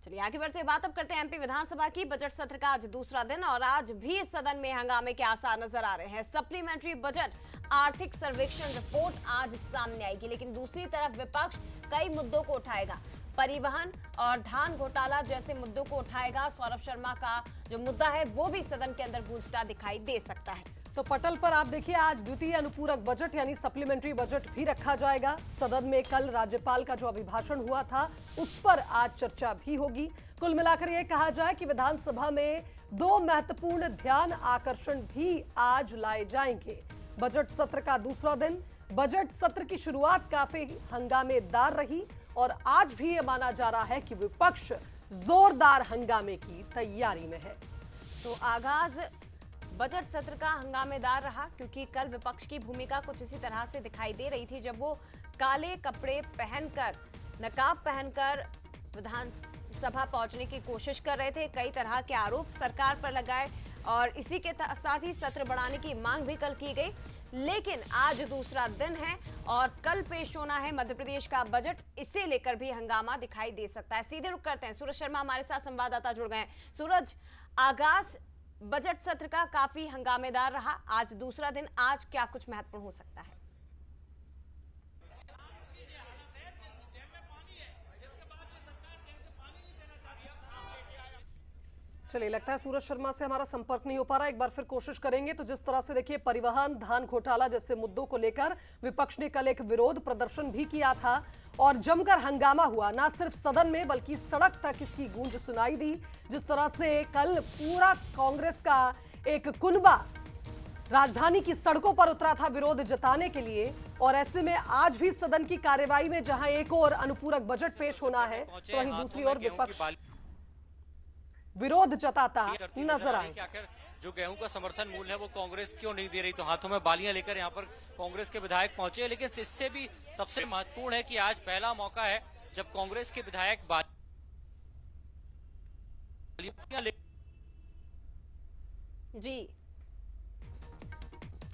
चलिए आगे बढ़ते बात अब करते हैं एमपी विधानसभा की। बजट सत्र का आज दूसरा दिन और आज भी सदन में हंगामे के आसार नजर आ रहे हैं। सप्लीमेंट्री बजट आर्थिक सर्वेक्षण रिपोर्ट आज सामने आएगी, लेकिन दूसरी तरफ विपक्ष कई मुद्दों को उठाएगा। परिवहन और धान घोटाला जैसे मुद्दों को उठाएगा। सौरभ शर्मा का जो मुद्दा है वो भी सदन के अंदर गूंजता दिखाई दे सकता है। तो पटल पर आप देखिए, आज द्वितीय अनुपूरक बजट यानी सप्लीमेंट्री बजट भी रखा जाएगा। सदन में कल राज्यपाल का जो अभिभाषण हुआ था उस पर आज चर्चा भी होगी। कुल मिलाकर यह कहा जाए कि विधानसभा में दो महत्वपूर्ण ध्यान आकर्षण भी आज लाए जाएंगे। बजट सत्र का दूसरा दिन, बजट सत्र की शुरुआत काफी हंगामेदार रही और आज भी यह माना जा रहा है कि विपक्ष जोरदार हंगामे की तैयारी में है। तो आगाज बजट सत्र का हंगामेदार रहा, क्योंकि कल विपक्ष की भूमिका कुछ इसी तरह से दिखाई दे रही थी, जब वो काले कपड़े पहनकर, नकाब पहनकर विधानसभा पहुंचने की कोशिश कर रहे थे। कई तरह के आरोप सरकार पर लगाए और इसी के साथ ही सत्र बढ़ाने की मांग भी कल की गई। लेकिन आज दूसरा दिन है और कल पेश होना है मध्य प्रदेश का बजट, इसे लेकर भी हंगामा दिखाई दे सकता है। सीधे रुख करते हैं, सूरज शर्मा हमारे साथ संवाददाता जुड़ गए हैं। सूरज, आगाज बजट सत्र का काफी हंगामेदार रहा, आज दूसरा दिन, आज क्या कुछ महत्वपूर्ण हो सकता है? चलिए, लगता है सूरज शर्मा से हमारा संपर्क नहीं हो पा रहा। एक बार फिर कोशिश करेंगे। तो जिस तरह से देखिए, परिवहन, धान घोटाला जैसे मुद्दों को लेकर विपक्ष ने कल एक विरोध प्रदर्शन भी किया था और जमकर हंगामा हुआ, ना सिर्फ सदन में बल्कि सड़क तक इसकी गूंज सुनाई दी। जिस तरह से कल पूरा कांग्रेस का एक कुनबा राजधानी की सड़कों पर उतरा था विरोध जताने के लिए, और ऐसे में आज भी सदन की कार्यवाही में जहां एक और अनुपूरक बजट पेश होना है तो वहीं दूसरी ओर विपक्ष विरोध जताता नजर आएगा। जो गेहूं का समर्थन मूल्य है वो कांग्रेस क्यों नहीं दे रही, तो हाथों में बालियां लेकर यहाँ पर कांग्रेस के विधायक पहुंचे। लेकिन इससे भी सबसे महत्वपूर्ण है कि आज पहला मौका है जब कांग्रेस के विधायक जी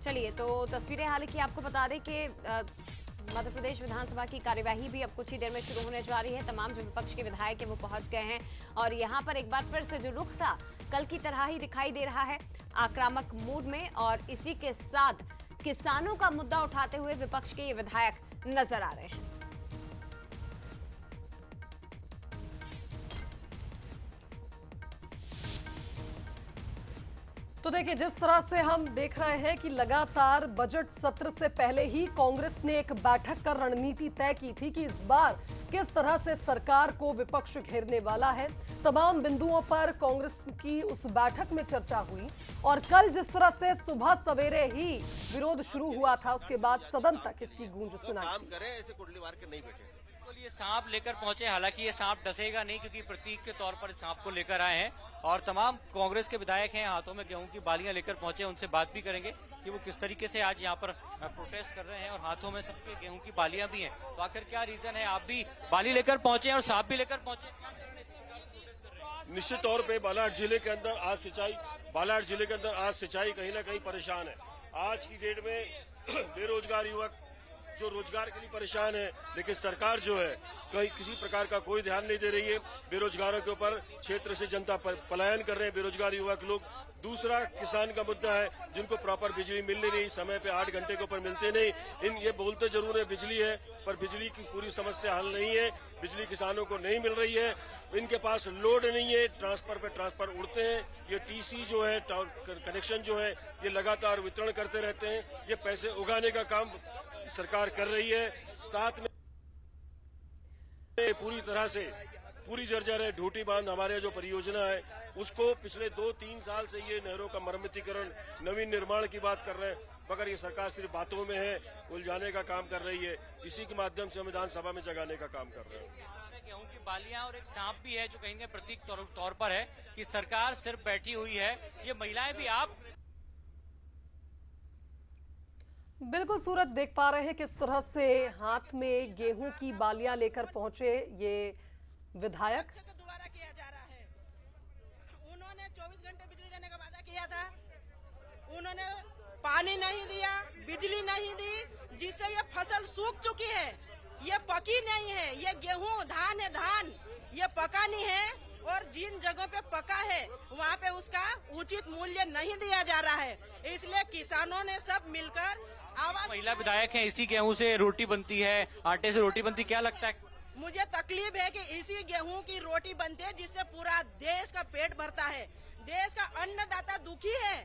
चलिए, तो तस्वीरें हालांकि आपको बता दें कि मध्य प्रदेश विधानसभा की कार्यवाही भी अब कुछ ही देर में शुरू होने जा रही है। तमाम जो विपक्ष के विधायक हैं वो पहुंच गए हैं और यहां पर एक बार फिर से जो रुख था कल की तरह ही दिखाई दे रहा है, आक्रामक मूड में, और इसी के साथ किसानों का मुद्दा उठाते हुए विपक्ष के ये विधायक नजर आ रहे हैं। तो देखिए, जिस तरह से हम देख रहे हैं कि लगातार बजट सत्र से पहले ही कांग्रेस ने एक बैठक कर रणनीति तय की थी कि इस बार किस तरह से सरकार को विपक्ष घेरने वाला है। तमाम बिंदुओं पर कांग्रेस की उस बैठक में चर्चा हुई और कल जिस तरह से सुबह सवेरे ही विरोध शुरू हुआ था, उसके बाद सदन तक इसकी गूंज सुनाई। ये सांप लेकर पहुंचे, हालांकि ये सांप डसेगा नहीं क्योंकि प्रतीक के तौर पर सांप को लेकर आए हैं और तमाम कांग्रेस के विधायक हैं, हाथों में गेहूं की बालियां लेकर पहुंचे। उनसे बात भी करेंगे कि वो किस तरीके से आज यहाँ पर प्रोटेस्ट कर रहे हैं और हाथों में सबके गेहूं की बालियां भी हैं। तो आखिर क्या रीजन है, आप भी बाली लेकर पहुंचे और सांप भी लेकर पहुंचे? निश्चित तौर पे बालाघाट जिले के अंदर आज सिंचाई कहीं ना कहीं परेशान है। आज की डेट में बेरोजगार युवक जो रोजगार के लिए परेशान है, लेकिन सरकार जो है किसी प्रकार का कोई ध्यान नहीं दे रही है। बेरोजगारों के ऊपर क्षेत्र से जनता पलायन कर रहे हैं बेरोजगार युवक लोग। दूसरा किसान का मुद्दा है, जिनको प्रॉपर बिजली मिल नहीं रही, समय पे 8 घंटे के ऊपर मिलते नहीं। ये बोलते जरूर है बिजली है, पर बिजली की पूरी समस्या हल नहीं है। बिजली किसानों को नहीं मिल रही है, इनके पास लोड नहीं है, ट्रांसफर पे ट्रांसफर उड़ते हैं। ये टीसी जो है, कनेक्शन जो है, ये लगातार वितरण करते रहते हैं। ये पैसे उगाने का काम सरकार कर रही है। साथ में पूरी तरह से पूरी जर्जर है ढूटी बांध, हमारे जो परियोजना है उसको पिछले 2-3 साल से ये नहरों का मरम्मतीकरण, नवीन निर्माण की बात कर रहे हैं, मगर ये सरकार सिर्फ बातों में है, उलझाने का काम कर रही है। इसी के माध्यम से हम विधानसभा में जगाने का काम कर रहे हैं। गेहूं की बालियां और एक सांप भी है जो कहीं प्रतीक तौर पर है कि सरकार सिर्फ बैठी हुई है। ये महिलाएं भी आप बिल्कुल सूरज देख पा रहे हैं किस तरह से हाथ में गेहूं की बालियां लेकर पहुंचे ये विधायक। दोबारा किया जा रहा है। उन्होंने 24 घंटे बिजली देने का वादा किया था, उन्होंने पानी नहीं दिया, बिजली नहीं दी, जिससे ये फसल सूख चुकी है, ये पकी नहीं है। ये गेहूं धान है, धान ये पका नहीं है। जिन जगहों पे पका है वहाँ पे उसका उचित मूल्य नहीं दिया जा रहा है। इसलिए किसानों ने सब मिलकर आवाज। महिला विधायक हैं, इसी गेहूं से रोटी बनती है, आटे से रोटी बनती, क्या लगता है? मुझे तकलीफ है कि इसी गेहूं की रोटी बनती है जिससे पूरा देश का पेट भरता है। देश का अन्नदाता दुखी है,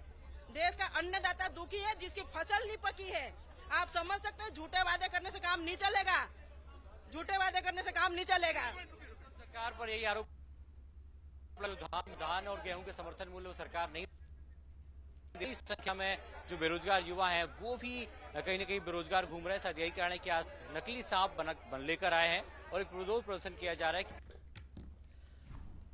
देश का अन्नदाता दुखी है जिसकी फसल नहीं पकी है। आप समझ सकते हैं, झूठे वादे करने से काम नहीं चलेगा, झूठे वादे करने से काम नहीं चलेगा। सरकार पर यही आरोप, धान और गेहूं के समर्थन मूल्य वो सरकार नहीं। इस संख्या में जो बेरोजगार युवा हैं वो भी कहीं न कहीं बेरोजगार घूम रहे हैं। शायद यही कारण है कि आज नकली सांप लेकर आए हैं और एक विरोध प्रदर्शन किया जा रहा है।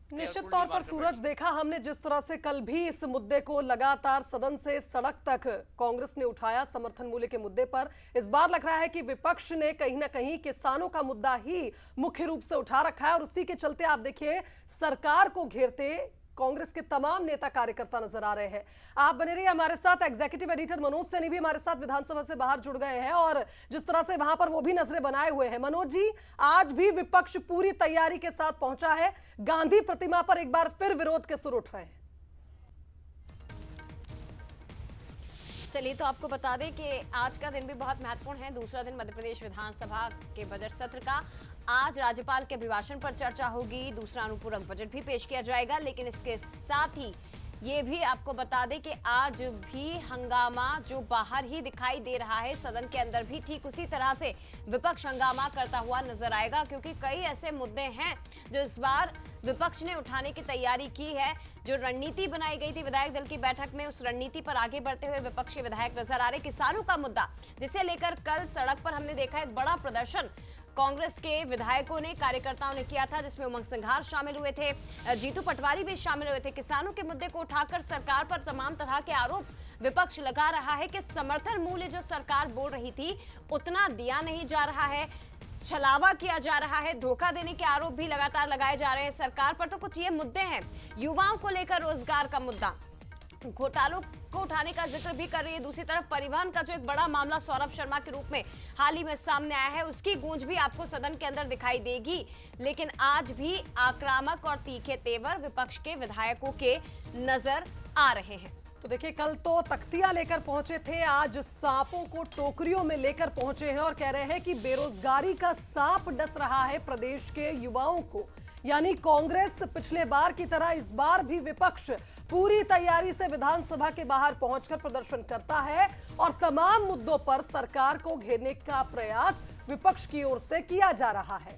निश्चित तौर पर सूरज, देखा हमने जिस तरह से कल भी इस मुद्दे को लगातार सदन से सड़क तक कांग्रेस ने उठाया समर्थन मूल्य के मुद्दे पर। इस बार लग रहा है कि विपक्ष ने कहीं ना कहीं किसानों का मुद्दा ही मुख्य रूप से उठा रखा है और उसी के चलते आप देखिए सरकार को घेरते कांग्रेस के तमाम नेता कार्यकर्ता नजर आ रहे हैं। आप बने रहिए हमारे साथ। एग्जीक्यूटिव एडिटर मनोज सैनी भी हमारे साथ विधानसभा से बाहर जुड़ गए हैं और जिस तरह से वहां पर वो भी नजरें बनाए हुए हैं। मनोज जी, आज भी विपक्ष पूरी तैयारी के साथ पहुंचा है, गांधी प्रतिमा पर एक बार फिर विरोध के सुर उठ रहे हैं। चलिए तो आपको बता दें कि आज का दिन भी बहुत महत्वपूर्ण है, दूसरा दिन मध्य प्रदेश विधानसभा के बजट सत्र का। आज राज्यपाल के अभिभाषण पर चर्चा होगी, दूसरा अनुपूरक बजट भी पेश किया जाएगा, लेकिन इसके साथ ही ये भी आपको बता दें कि आज भी हंगामा जो बाहर ही दिखाई दे रहा है, सदन के अंदर भी ठीक उसी तरह से विपक्ष हंगामा करता हुआ नजर आएगा, क्योंकि कई ऐसे मुद्दे हैं जो इस बार विपक्ष ने उठाने की तैयारी की है। जो रणनीति बनाई गई थी विधायक दल की बैठक में, उस रणनीति पर आगे बढ़ते हुए विपक्षी विधायक नजर आ रहे। किसानों का मुद्दा जिसे लेकर कल सड़क पर हमने देखा एक बड़ा प्रदर्शन कांग्रेस के विधायकों ने, कार्यकर्ताओं ने किया था, जिसमें उमंग सिंघार शामिल हुए थे, जीतू पटवारी भी शामिल हुए थे। किसानों के मुद्दे को उठाकर सरकार पर तमाम तरह के आरोप विपक्ष लगा रहा है कि समर्थन मूल्य जो सरकार बोल रही थी उतना दिया नहीं जा रहा है, छलावा किया जा रहा है, धोखा देने के आरोप भी लगातार लगाए जा रहे हैं सरकार पर। तो कुछ ये मुद्दे हैं, युवाओं को लेकर रोजगार का मुद्दा, घोटालों को उठाने का जिक्र भी कर रही है। दूसरी तरफ परिवहन का जो एक बड़ा मामला सौरभ शर्मा के रूप में हाल ही में सामने आया है, उसकी गूंज भी आपको सदन के अंदर दिखाई देगी। लेकिन आज भी आक्रामक और तीखे तेवर विपक्ष के विधायकों के नजर आ रहे हैं। तो देखिए, कल तो तख्तियां लेकर पहुंचे थे, आज सांपों को टोकरियों में लेकर पहुंचे हैं और कह रहे हैं कि बेरोजगारी का सांप डस रहा है प्रदेश के युवाओं को। यानी कांग्रेस पिछले बार की तरह इस बार भी विपक्ष पूरी तैयारी से विधानसभा के बाहर पहुंचकर प्रदर्शन करता है और तमाम मुद्दों पर सरकार को घेरने का प्रयास विपक्ष की ओर से किया जा रहा है।